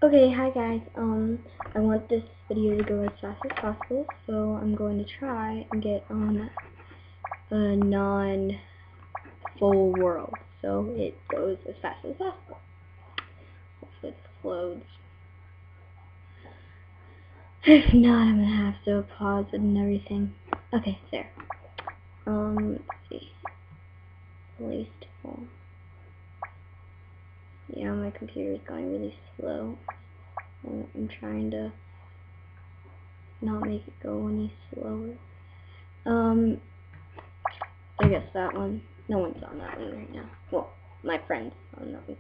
Okay, hi guys. I want this video to go as fast as possible, so I'm going to try and get on a non-full world, so it goes as fast as possible. Hopefully it loads. If not, I'm gonna have to pause it and everything. Okay, there. Let's see. Least full. Yeah, my computer is going really slow. I'm trying to not make it go any slower. I guess that one. No one's on that one right now. Well, my friend's on that one.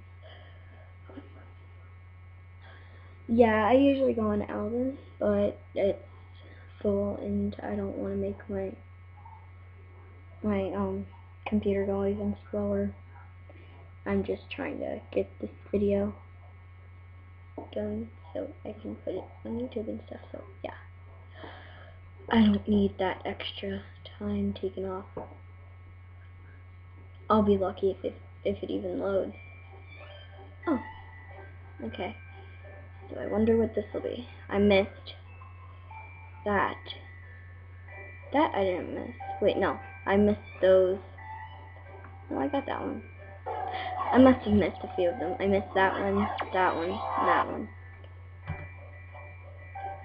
Yeah, I usually go on Alvin, but it's full and I don't want to make my computer go even slower. I'm just trying to get this video done so I can put it on YouTube and stuff, so yeah. I don't need that extra time taken off. I'll be lucky if it even loads. Oh, okay. So I wonder what this will be. I missed that. That I didn't miss. Wait, no. I missed those. No, I got that one. I must have missed a few of them. I missed that one, that one, that one.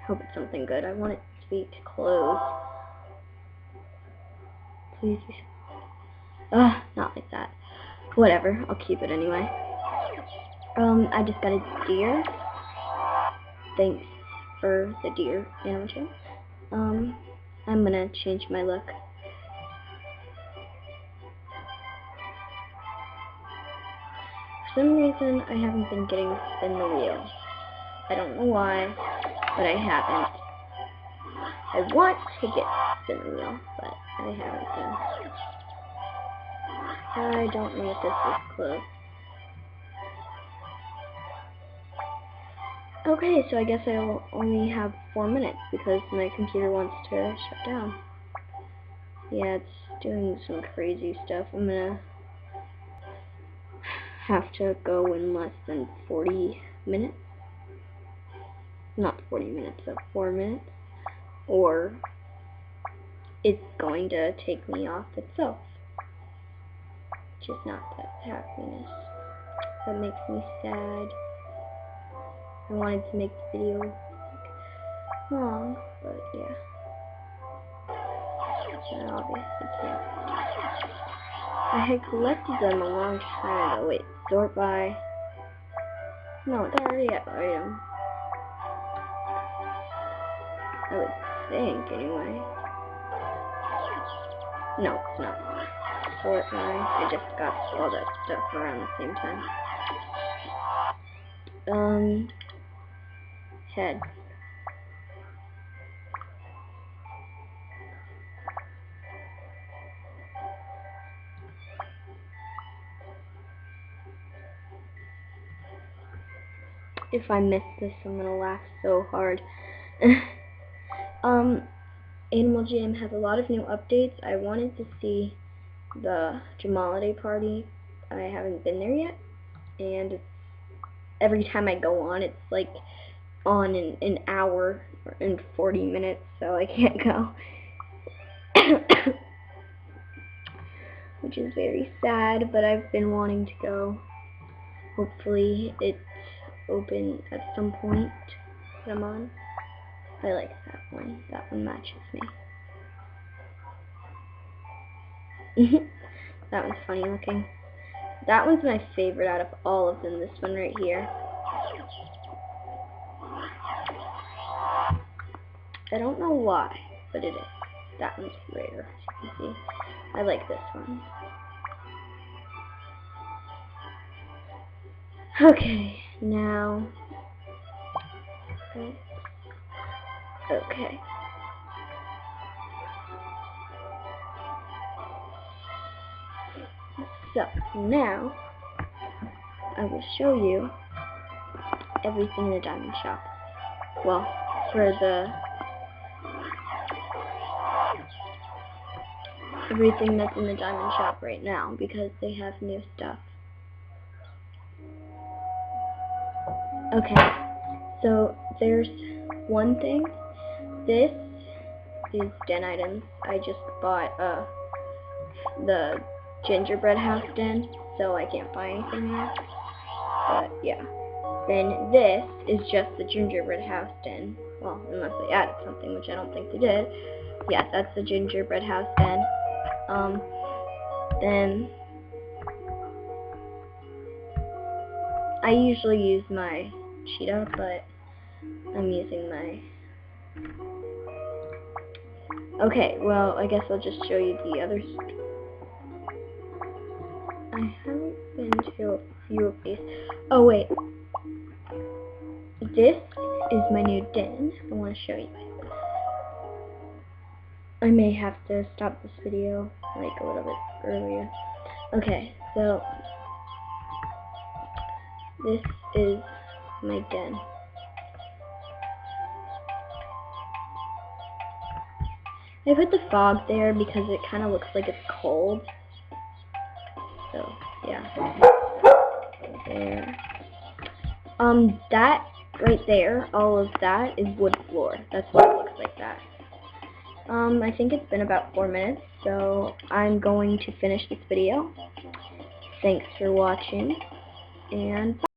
Hope it's something good. I want it to be close. Please be. Not like that. Whatever. I'll keep it anyway. I just got a deer. Thanks for the deer animation. I'm gonna change my look. For some reason, I haven't been getting to spin the wheel. I don't know why, but I haven't. I want to get spin the wheel, but I haven't been. I don't know if this is close. Okay, so I guess I'll only have 4 minutes because my computer wants to shut down. Yeah, it's doing some crazy stuff. I'm gonna have to go in less than 40 minutes. Not 40 minutes, but 4 minutes. Or it's going to take me off itself. Which is not that happiness. That makes me sad. I wanted to make the video long, but yeah. I obviously can't. I had collected them a long time ago. Wait, sort by. No, it's already at item. I would think, anyway. No, it's not. Sort by. I just got all that stuff around the same time. Head. If I miss this, I'm gonna laugh so hard. Animal Jam has a lot of new updates. I wanted to see the Jamalade party. I haven't been there yet, and every time I go on, it's like on in an hour and 40 minutes, so I can't go. Which is very sad, but I've been wanting to go. Hopefully it's open at some point that I'm on. I like that one. That one matches me. That one's funny looking. That one's my favorite out of all of them. This one right here. I don't know why, but it is. That one's rare, as you can see. I like this one. Okay, now. Okay. So, now, I will show you everything in the diamond shop. Well, for everything that's in the diamond shop right now, because they have new stuff. Okay, So there's one thing. This is den items. I just bought the gingerbread house den, so I can't buy anything there. But yeah. Then this is just the gingerbread house den. Well, unless they added something, which I don't think they did. Yeah, that's the gingerbread house den. Then I usually use my cheetah, but I'm using my... Okay, well, I guess I'll just show you the others. I haven't been to a few of these. Oh, wait. This is my new den. I want to show you. I may have to stop this video, like, a little bit earlier. Okay, so this is my den. I put the fog there because it kind of looks like it's cold. So, yeah. There. That right there, all of that is wood floor. That's what it looks like that. I think it's been about 4 minutes, so I'm going to finish this video. Thanks for watching, and bye.